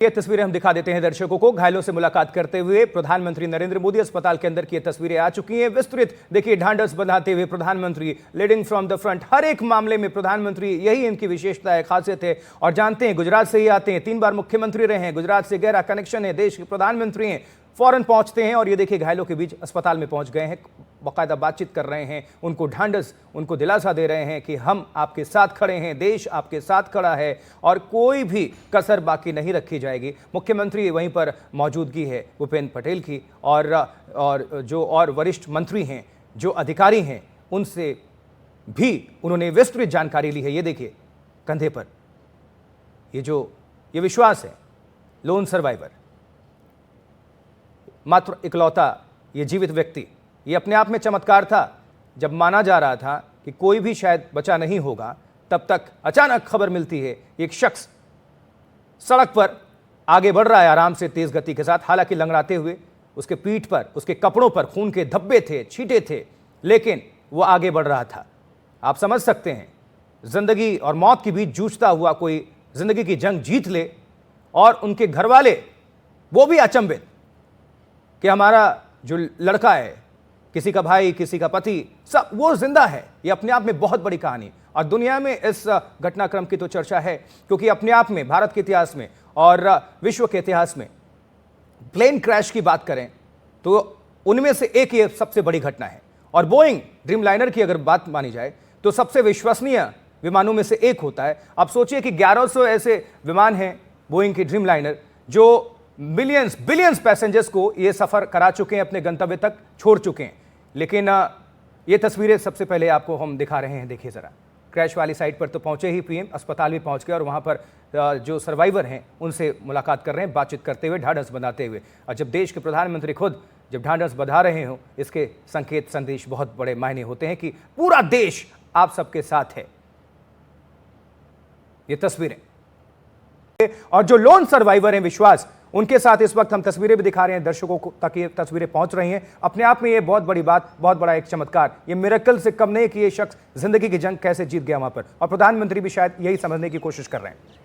ये तस्वीरें हम दिखा देते हैं दर्शकों को। घायलों से मुलाकात करते हुए प्रधानमंत्री नरेंद्र मोदी अस्पताल के अंदर की ये तस्वीरें आ चुकी हैं। विस्तृत देखिए ढांढस बंधाते हुए प्रधानमंत्री लीडिंग फ्रॉम द फ्रंट। हर एक मामले में प्रधानमंत्री, यही इनकी विशेषता है, खासियत है। और जानते हैं गुजरात से ही आते हैं, 3 बार मुख्यमंत्री रहे हैं, गुजरात से गहरा कनेक्शन है, देश के प्रधानमंत्री हैं, फौरन पहुंचते हैं और ये देखिए घायलों के बीच अस्पताल में पहुंच गए हैं, बाकायदा बातचीत कर रहे हैं, उनको ढांढस, उनको दिलासा दे रहे हैं कि हम आपके साथ खड़े हैं, देश आपके साथ खड़ा है और कोई भी कसर बाकी नहीं रखी जाएगी। मुख्यमंत्री वहीं पर मौजूदगी है भूपेंद्र पटेल की और जो और वरिष्ठ मंत्री हैं, जो अधिकारी हैं, उनसे भी उन्होंने विस्तृत जानकारी ली है। ये देखिए कंधे पर ये विश्वास है, लोन सर्वाइवर, मात्र इकलौता ये जीवित व्यक्ति, ये अपने आप में चमत्कार था। जब माना जा रहा था कि कोई भी शायद बचा नहीं होगा, तब तक अचानक खबर मिलती है एक शख्स सड़क पर आगे बढ़ रहा है आराम से, तेज गति के साथ, हालांकि लंगड़ाते हुए। उसके पीठ पर, उसके कपड़ों पर खून के धब्बे थे, छींटे थे, लेकिन वो आगे बढ़ रहा था। आप समझ सकते हैं, जिंदगी और मौत के बीच जूझता हुआ कोई जिंदगी की जंग जीत ले और उनके घर वाले वो भी अचंभित कि हमारा जो लड़का है, किसी का भाई, किसी का पति, सब वो जिंदा है। ये अपने आप में बहुत बड़ी कहानी, और दुनिया में इस घटनाक्रम की तो चर्चा है, क्योंकि अपने आप में भारत के इतिहास में और विश्व के इतिहास में प्लेन क्रैश की बात करें तो उनमें से एक ये सबसे बड़ी घटना है। और बोइंग ड्रीमलाइनर की अगर बात मानी जाए तो सबसे विश्वसनीय विमानों में से एक होता है। आप सोचिए कि 1100 ऐसे विमान हैं बोइंग की ड्रीमलाइनर, जो बिलियंस पैसेंजर्स को ये सफर करा चुके हैं, अपने गंतव्य तक छोड़ चुके हैं। लेकिन ये तस्वीरें सबसे पहले आपको हम दिखा रहे हैं। देखिए जरा, क्रैश वाली साइट पर तो पहुंचे ही पीएम, अस्पताल भी पहुंच गए और वहां पर जो सर्वाइवर हैं उनसे मुलाकात कर रहे हैं, बातचीत करते हुए, ढांढस बंधाते हुए। और जब देश के प्रधानमंत्री खुद जब ढांढस बंधा रहे हो, इसके संकेत संदेश बहुत बड़े मायने होते हैं कि पूरा देश आप सबके साथ है। ये तस्वीरें और जो लोन सर्वाइवर हैं विश्वास, उनके साथ इस वक्त हम तस्वीरें भी दिखा रहे हैं दर्शकों को, ताकि ये तस्वीरें पहुंच रही हैं। अपने आप में ये बहुत बड़ी बात, बहुत बड़ा एक चमत्कार, ये मिरेकल से कम नहीं कि ये शख्स जिंदगी की जंग कैसे जीत गया वहां पर। और प्रधानमंत्री भी शायद यही समझने की कोशिश कर रहे हैं।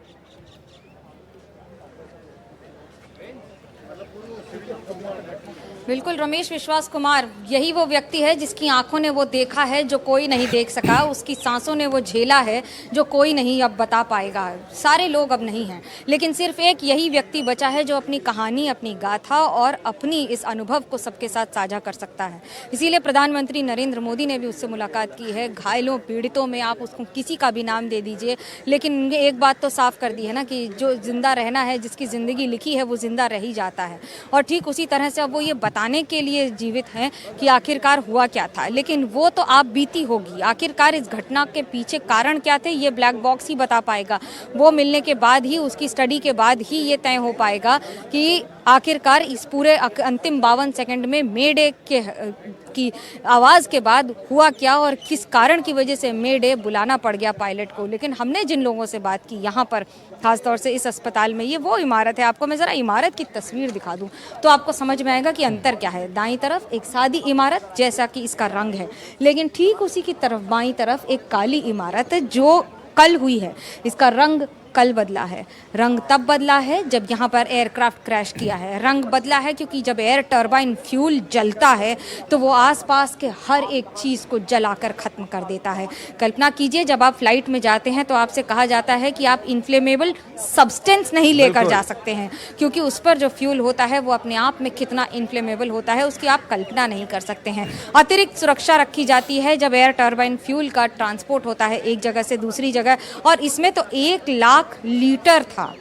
बिल्कुल रमेश, विश्वास कुमार यही वो व्यक्ति है जिसकी आंखों ने वो देखा है जो कोई नहीं देख सका, उसकी सांसों ने वो झेला है जो कोई नहीं अब बता पाएगा। सारे लोग अब नहीं हैं, लेकिन सिर्फ एक यही व्यक्ति बचा है जो अपनी कहानी, अपनी गाथा और अपनी इस अनुभव को सबके साथ साझा कर सकता है। इसीलिए प्रधानमंत्री नरेंद्र मोदी ने भी उससे मुलाकात की है। घायलों, पीड़ितों में आप उसको किसी का भी नाम दे दीजिए, लेकिन उन्हें एक बात तो साफ कर दी है ना कि जो जिंदा रहना है, जिसकी ज़िंदगी लिखी है, वो जिंदा रह ही जाता है। और ठीक उसी तरह से अब वो ये बताने के लिए जीवित हैं कि आखिरकार हुआ क्या था। लेकिन वो तो आप बीती होगी, आखिरकार इस घटना के पीछे कारण क्या थे, ये ब्लैक बॉक्स ही बता पाएगा। वो मिलने के बाद ही, उसकी स्टडी के बाद ही ये तय हो पाएगा कि आखिरकार इस पूरे अंतिम 52 सेकंड में मे डे की आवाज़ के बाद हुआ क्या और किस कारण की वजह से मे डे बुलाना पड़ गया पायलट को। लेकिन हमने जिन लोगों से बात की यहाँ पर, खासतौर से इस अस्पताल में, ये वो इमारत है, आपको मैं ज़रा इमारत की तस्वीर दिखा दूँ तो आपको समझ में आएगा कि अंतर क्या है। दाईं तरफ एक सादी इमारत जैसा कि इसका रंग है, लेकिन ठीक उसी की तरफ बाईं तरफ एक काली इमारत है जो कल हुई है। इसका रंग कल बदला है। रंग तब बदला है जब यहाँ पर एयरक्राफ्ट क्रैश किया है। रंग बदला है क्योंकि जब एयर टरबाइन फ्यूल जलता है तो वो आसपास के हर एक चीज़ को जलाकर ख़त्म कर देता है। कल्पना कीजिए, जब आप फ्लाइट में जाते हैं तो आपसे कहा जाता है कि आप इन्फ्लेमेबल सब्सटेंस नहीं लेकर जा सकते हैं, क्योंकि उस पर जो फ्यूल होता है वो अपने आप में कितना इन्फ्लेमेबल होता है उसकी आप कल्पना नहीं कर सकते हैं। अतिरिक्त सुरक्षा रखी जाती है जब एयर टरबाइन फ्यूल का ट्रांसपोर्ट होता है एक जगह से दूसरी जगह, और इसमें तो 1 लाख लीटर था,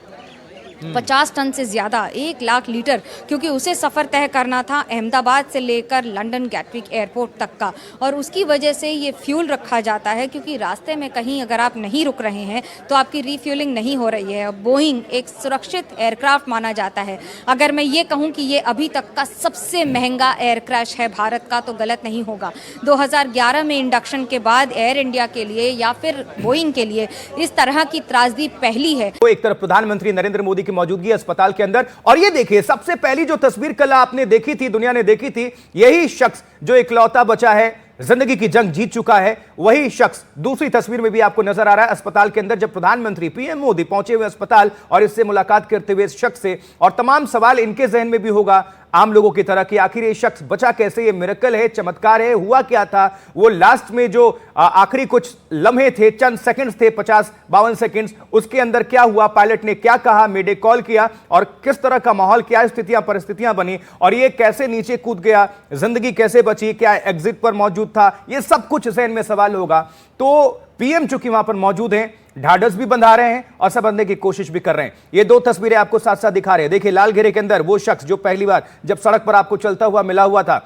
50 टन से ज़्यादा, 1 लाख लीटर, क्योंकि उसे सफ़र तय करना था अहमदाबाद से लेकर लंदन गैटविक एयरपोर्ट तक का। और उसकी वजह से ये फ्यूल रखा जाता है क्योंकि रास्ते में कहीं अगर आप नहीं रुक रहे हैं तो आपकी रीफ्यूलिंग नहीं हो रही है। बोइंग एक सुरक्षित एयरक्राफ्ट माना जाता है। अगर मैं ये कहूँ कि ये अभी तक का सबसे महंगा एयर क्रैश है भारत का तो गलत नहीं होगा। 2011 में इंडक्शन के बाद एयर इंडिया के लिए या फिर बोइंग के लिए इस तरह की त्रासदी पहली है। एक तरफ प्रधानमंत्री नरेंद्र मोदी की मौजूदगी अस्पताल के अंदर, और ये देखिए सबसे पहली जो तस्वीर कल आपने देखी थी, दुनिया ने देखी थी, यही शख्स जो इकलौता बचा है जिंदगी की जंग जीत चुका है, वही शख्स दूसरी तस्वीर में भी आपको नजर आ रहा है अस्पताल के अंदर, जब प्रधानमंत्री पीएम मोदी पहुंचे हुए अस्पताल और इससे मुलाकात करते हुए इस शख्स से, और तमाम सवाल इनके जहन में भी होगा आम लोगों की तरह कि आखिर ये शख्स बचा कैसे, ये मिरेकल है, चमत्कार है, हुआ क्या था। वो लास्ट में जो आखिरी कुछ लम्हे थे, चंद सेकंड्स थे, 50-52 सेकंड्स, उसके अंदर क्या हुआ, पायलट ने क्या कहा, मेडे कॉल किया और किस तरह का माहौल, क्या स्थितियां परिस्थितियां बनी और ये कैसे नीचे कूद गया, जिंदगी कैसे बची, क्या एग्जिट पर मौजूद था, ये सब कुछ जहन में सवाल होगा। तो पीएम चूंकि वहां पर मौजूद हैं, ढाढ़स भी बंधा रहे हैं और समझने की कोशिश भी कर रहे हैं। ये दो तस्वीरें आपको साथ साथ दिखा रहे हैं। देखिए लाल घेरे के अंदर वो शख्स जो पहली बार जब सड़क पर आपको चलता हुआ मिला हुआ था,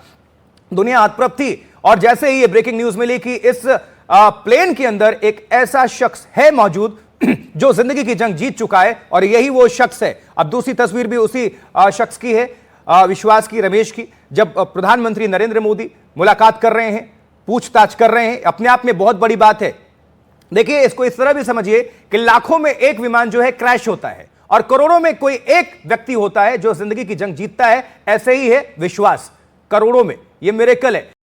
दुनिया हतप्रभ थी और जैसे ही ये ब्रेकिंग न्यूज मिली कि इस प्लेन के अंदर एक ऐसा शख्स है मौजूद जो जिंदगी की जंग जीत चुका है और यही वो शख्स है। अब दूसरी तस्वीर भी उसी शख्स की है, विश्वास की, रमेश की, जब प्रधानमंत्री नरेंद्र मोदी मुलाकात कर रहे हैं, पूछताछ कर रहे हैं, अपने आप में बहुत बड़ी बात है। देखिए इसको इस तरह भी समझिए कि लाखों में एक विमान जो है क्रैश होता है और करोड़ों में कोई एक व्यक्ति होता है जो जिंदगी की जंग जीतता है। ऐसे ही है विश्वास, करोड़ों में, ये मिरेकल है।